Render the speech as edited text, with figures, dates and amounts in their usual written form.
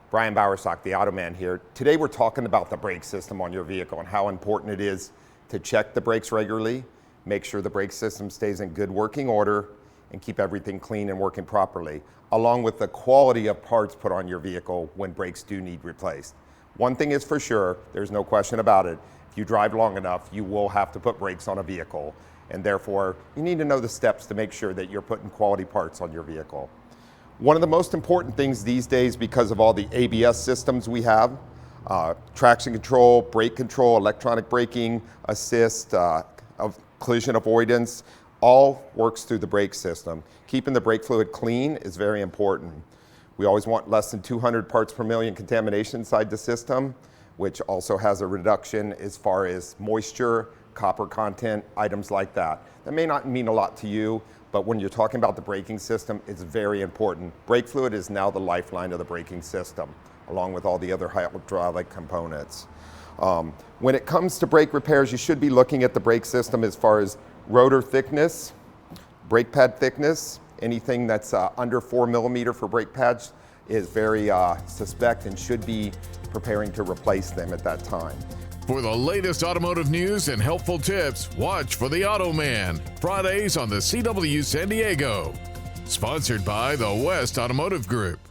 Brian Bowersock, the Automan here. Today we're talking about the brake system on your vehicle and how important it is to check the brakes regularly, make sure the brake system stays in good working order, and keep everything clean and working properly, along with the quality of parts put on your vehicle when brakes do need replaced. One thing is for sure, there's no question about it. If you drive long enough, you will have to put brakes on a vehicle, and therefore you need to know the steps to make sure that you're putting quality parts on your vehicle. One of the most important things these days, because of all the ABS systems we have, traction control, brake control, electronic braking assist, collision avoidance, all works through the brake system. Keeping the brake fluid clean is very important. We always want less than 200 parts per million contamination inside the system, which also has a reduction as far as moisture, copper content, items like that. That may not mean a lot to you, but when you're talking about the braking system, it's very important. Brake fluid is now the lifeline of the braking system, along with all the other hydraulic components. When it comes to brake repairs, you should be looking at the brake system as far as rotor thickness, brake pad thickness. Anything that's under 4 millimeter for brake pads is very suspect and should be preparing to replace them at that time. For the latest automotive news and helpful tips, watch for the Automan, Fridays on the CW San Diego. Sponsored by the West Automotive Group.